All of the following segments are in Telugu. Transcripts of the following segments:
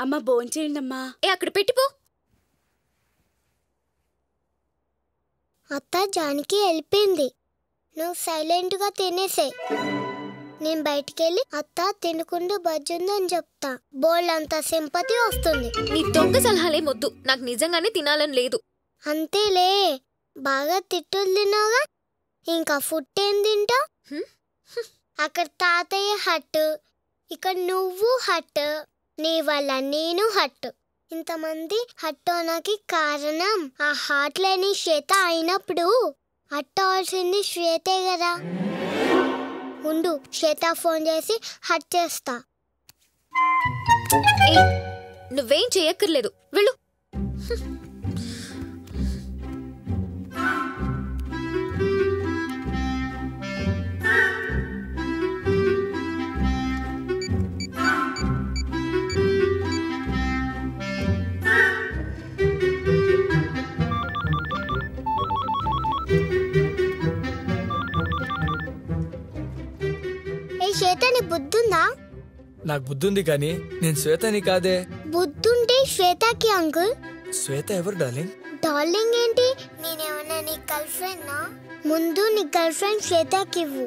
అమ్మ భోంచేయండమ్మా. అక్కడ పెట్టిపో. అత్త జానికి వెళ్ళిపోయింది. నువ్వు సైలెంట్గా తినేసే. నేను బయటికెళ్ళి అత్త తినకుండా బజ్జుందని చెప్తా. బోల్డ్ అంత సింపతి వస్తుంది. నీ దొంగ సలహాలేం వద్దు, నాకు నిజంగానే తినాలని లేదు. అంతేలే, బాగా తిట్టులు తిన్నావుగా, ఇంకా ఫుడ్ ఏం తింటావు? అక్కడ తాతయ్య హట్, ఇక్కడ నువ్వు హట్, నీ వల్ల నేను హట్. ఇంతమంది హట్ అవడానికి కారణం ఆ హార్ట్ లేని శ్వేత అయినప్పుడు హట్ అవ్వాల్సింది శ్వేతే కదా. ఉండు, శ్వేత ఫోన్ చేసి హట్ చేస్తా. నువ్వేం చేయక్కర్లేదు, వెళ్ళు. శ్వేత, నీ బుద్ధుందా? నాకు బుద్ధుంది కానీ నేను శ్వేతని కాదే. బుద్ధుంటే శ్వేతకి అంకుల్. శ్వేత ఎవరు డార్లింగ్? డార్లింగ్ ఏంటి? నేనేమన్నా నీ గర్ల్ ఫ్రెండ్నా? ముందు నీ గర్ల్ ఫ్రెండ్ శ్వేతకి ఇవ్వు.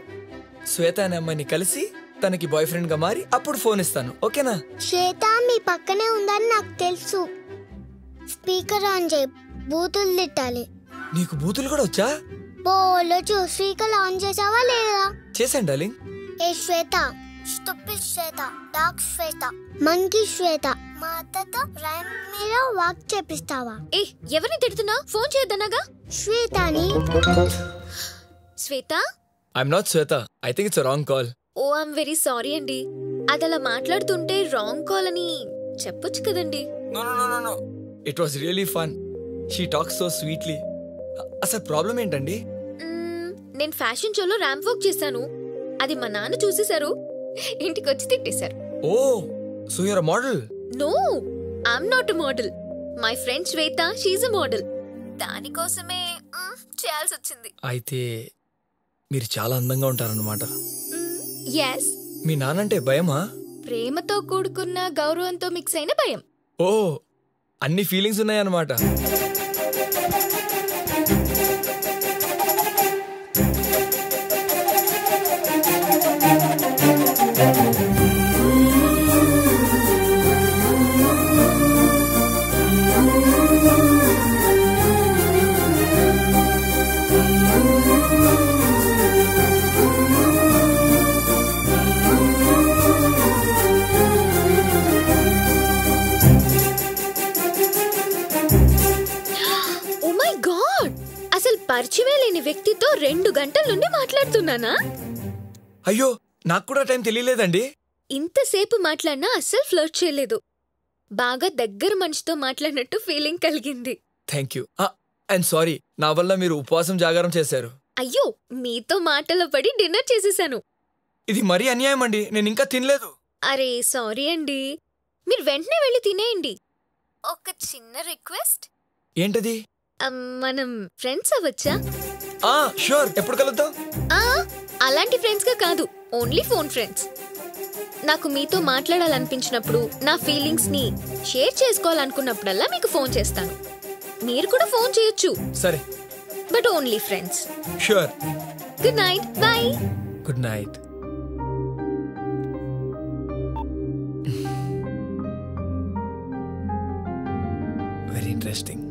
శ్వేత అనే అమ్మాయిని కలిసి తనకి బాయ్ ఫ్రెండ్ గా మారి అప్పుడు ఫోన్ ఇస్తాను, ఓకేనా? శ్వేత మీ పక్కనే ఉందని నాకు తెలుసు. స్పీకర్ ఆన్ చేయి, బూతులు తిట్టాలి. నీకు బూతులు కూడా వచ్చా? బోలోచు. స్పీకర్ ఆన్ చేసావా లేదా? చేశాను డార్లింగ్. ఏ Shweta, stupid Shweta, dog Shweta, monkey Shweta, మా అత్తతో రైమ్ మీద వాక్ చేపిస్తావా? ఎవరిని తిడుతున్నా? ఫోన్ చేయొద్దనగా. శ్వేతని. Shweta? I'm not Shweta. I think it's wrong call. Oh I'm very sorry అండి. అది అలా మాట్లాడుతుంటే రాంగ్ కాల్ అని చెప్పొచ్చు కదండి. No no no no, it was really fun. She talks so sweetly. అసలు ప్రాబ్లం ఏంటండి? నేను ఫ్యాషన్ షోలో ర్యాంప్ వాక్ చేశాను. అది మా నాన్న చూసేశారు, ఇంటికి వచ్చి తిట్టేశారు. Oh, so you're a model? No, I'm not a model. My friend Shweta, she is a model. దానికోసమే చేయాల్సి వచ్చింది. అయితే మీరు చాలా అందంగా ఉంటారన్నమాట. ఎస్. మీ నానంటే భయమా? ప్రేమతో కూడుకున్న గౌరవంతో మిక్స్ అయిన భయం. ఓ, అన్ని ఫీలింగ్స్ ఉన్నాయన్నమాట. పరిచయమే లేని వ్యక్తితో 2 గంటల నుండి మాట్లాడుతున్నానా? అయ్యో, నాకు కూడా టైం తెలియలేదండి. ఇంతసేపు మాట్లాడినా అస్సలు ఫ్లర్ట్ చేయలేదు. బాగా దగ్గర మనిషితో మాట్లాడినట్టు ఫీలింగ్ కలిగింది. Thank you. అండ్ సారీ, నా వల్ల మీరు ఉపవాసం జాగారం చేశారు. అయ్యో, మీతో మాటలో పడి డిన్నర్ చేసేసాను. ఇది మరీ అన్యాయం అండి, నేను ఇంకా తినలేదు. అరే సారీ అండి, మీరు వెంటనే వెళ్ళి తినేయండి. ఒక చిన్న రిక్వెస్ట్. ఏంటది? మనం ఫ్రెండ్స్ అవ్వచ్చా? షూర్. ఎప్పుడు కలుద్దాం? అలాంటి ఫ్రెండ్స్ గా కాదు, ఓన్లీ ఫోన్ ఫ్రెండ్స్. నాకు మీతో మాట్లాడాలనిపించినప్పుడు, నా ఫీలింగ్స్ ని షేర్ చేసుకోవాలనుకున్నప్పుడల్లా మీకు ఫోన్ చేస్తాను. మీరు కూడా ఫోన్ చేయొచ్చు. సరే, but only friends. Sure. Good night. By. Good night. Very interesting.